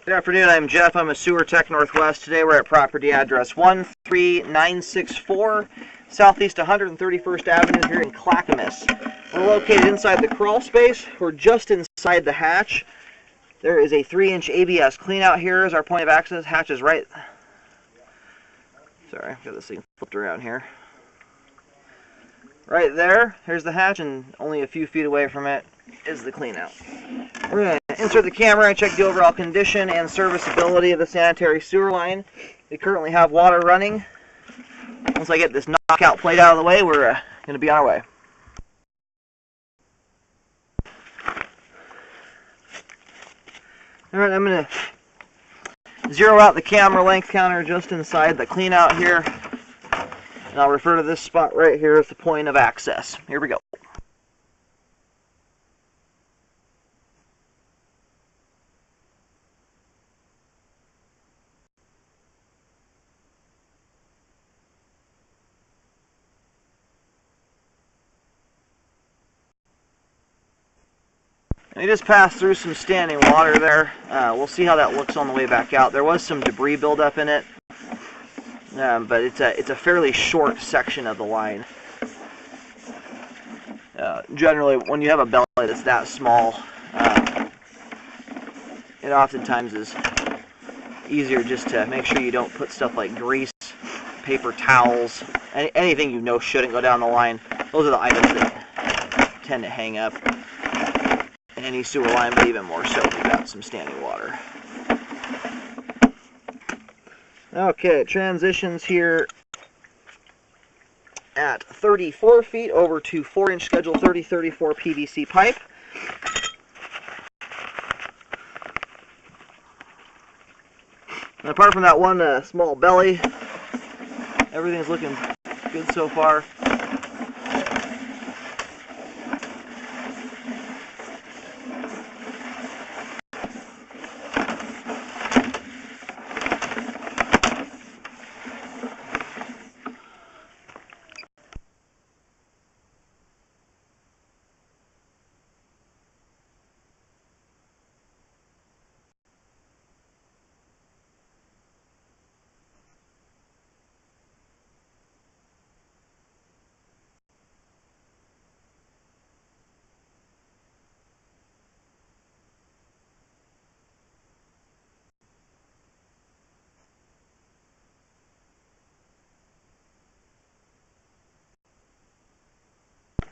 Good afternoon, I'm Jeff. I'm a Sewer Tech Northwest. Today we're at property address 13964 Southeast 131st Avenue here in Clackamas. We're located inside the crawl space. We're just inside the hatch. There is a 3-inch ABS cleanout here as our point of access. Hatch is right... Sorry, I've got this thing flipped around here. Right there, here's the hatch, and only a few feet away from it is the cleanout. We're going to insert the camera and check the overall condition and serviceability of the sanitary sewer line. We currently have water running. Once I get this knockout plate out of the way, we're going to be on our way. Alright, I'm going to zero out the camera length counter just inside the cleanout here. And I'll refer to this spot right here as the point of access. Here we go. We just passed through some standing water there. We'll see how that looks on the way back out. There was some debris buildup in it, but it's a fairly short section of the line. Generally, when you have a belly that's that small, it oftentimes is easier just to make sure you don't put stuff like grease, paper towels, anything you know shouldn't go down the line. Those are the items that tend to hang up in any sewer line, but even more so if you've got some standing water. Okay, transitions here at 34 feet over to 4-inch Schedule 3034 PVC pipe. And apart from that one small belly, everything's looking good so far.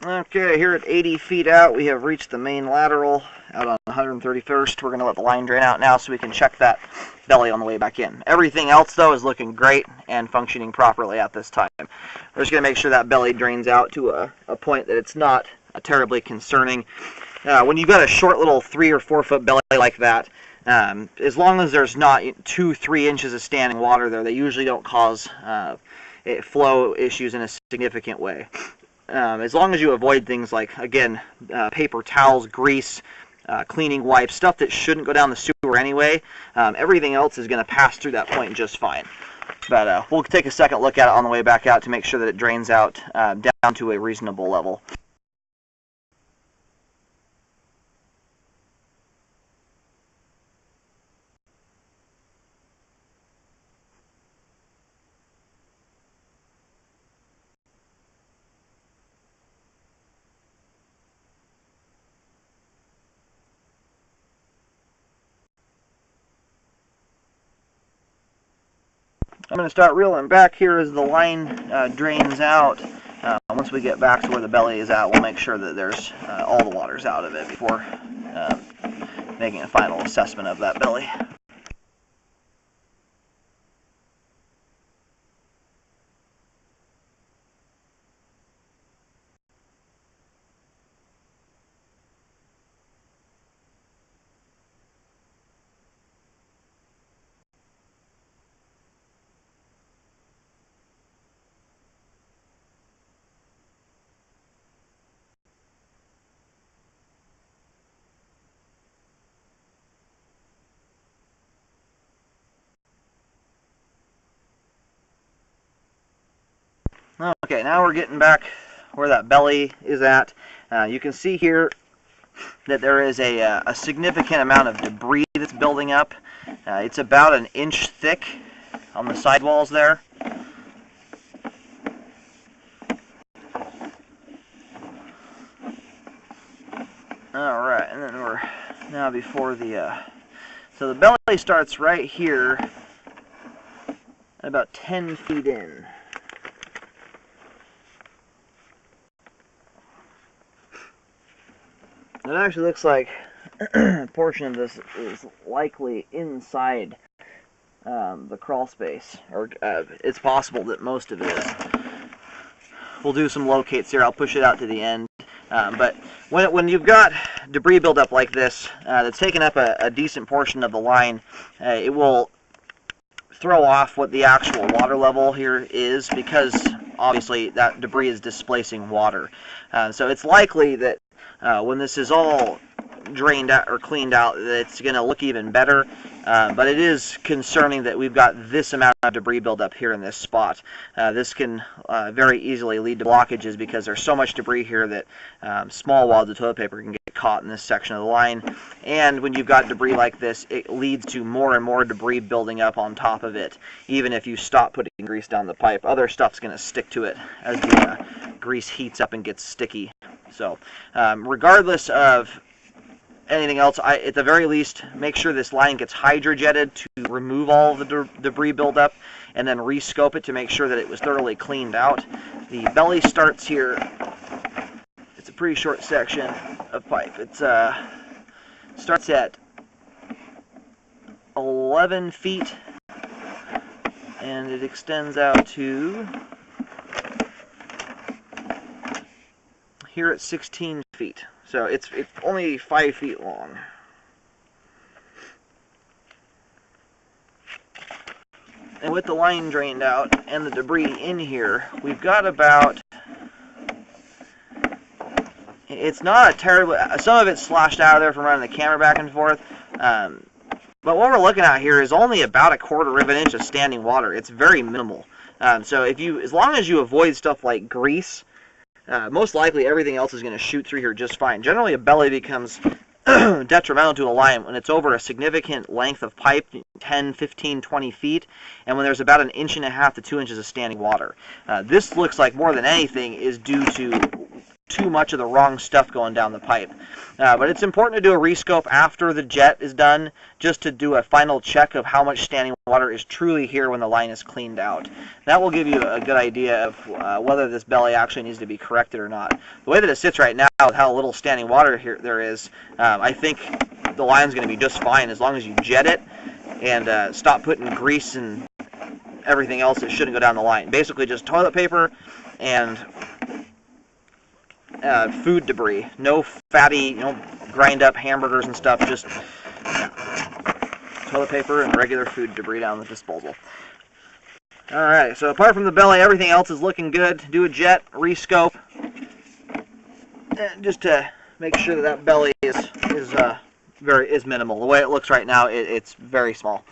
Okay, here at 80 feet out, we have reached the main lateral out on 131st. We're going to let the line drain out now so we can check that belly on the way back in. Everything else, though, is looking great and functioning properly at this time. We're just going to make sure that belly drains out to a point that it's not terribly concerning. When you've got a short little 3 or 4 foot belly like that, as long as there's not 2-3 inches of standing water there, they usually don't cause flow issues in a significant way. As long as you avoid things like, again, paper towels, grease, cleaning wipes, stuff that shouldn't go down the sewer anyway, everything else is going to pass through that point just fine. But we'll take a second look at it on the way back out to make sure that it drains out down to a reasonable level. I'm going to start reeling back here as the line drains out. Once we get back to where the belly is at, we'll make sure that there's all the water's out of it before making a final assessment of that belly. Okay, now we're getting back where that belly is at. You can see here that there is a significant amount of debris that's building up. It's about an inch thick on the sidewalls there. Alright, and then we're now before the, so the belly starts right here at about 10 feet in. It actually looks like a portion of this is likely inside the crawl space, or it's possible that most of it is. We'll do some locates here. I'll push it out to the end. But when you've got debris buildup like this that's taken up a decent portion of the line, it will throw off what the actual water level here is, because obviously that debris is displacing water. So it's likely that when this is all drained out or cleaned out, it's going to look even better. But it is concerning that we've got this amount of debris buildup here in this spot. This can very easily lead to blockages because there's so much debris here that small wads of toilet paper can get caught in this section of the line. And when you've got debris like this, it leads to more and more debris building up on top of it. Even if you stop putting grease down the pipe, other stuff's going to stick to it as the grease heats up and gets sticky. So regardless of anything else, at the very least, make sure this line gets hydrojetted to remove all of the debris buildup, and then rescope it to make sure that it was thoroughly cleaned out. The belly starts here. It's a pretty short section of pipe. It starts at 11 feet, and it extends out to here at 16 feet. So it's only 5 feet long. And with the line drained out and the debris in here, we've got about, it's not a terrible, some of it's sloshed out of there from running the camera back and forth, but what we're looking at here is only about 1/4 of an inch of standing water. It's very minimal. So as long as you avoid stuff like grease, most likely everything else is going to shoot through here just fine. Generally, a belly becomes detrimental to a line when it's over a significant length of pipe, 10, 15, 20 feet, and when there's about 1.5 inches to 2 inches of standing water. This looks like more than anything is due to too much of the wrong stuff going down the pipe. But it's important to do a rescope after the jet is done, just to do a final check of how much standing water is truly here when the line is cleaned out. That will give you a good idea of whether this belly actually needs to be corrected or not. The way that it sits right now, with how little standing water here there is, I think the line's going to be just fine as long as you jet it and stop putting grease and everything else that shouldn't go down the line. Basically just toilet paper and food debris. No fatty, grind up hamburgers and stuff, just toilet paper and regular food debris down the disposal. Alright, so apart from the belly, everything else is looking good. Do a jet, rescope, just to make sure that belly is minimal. The way it looks right now, it's very small.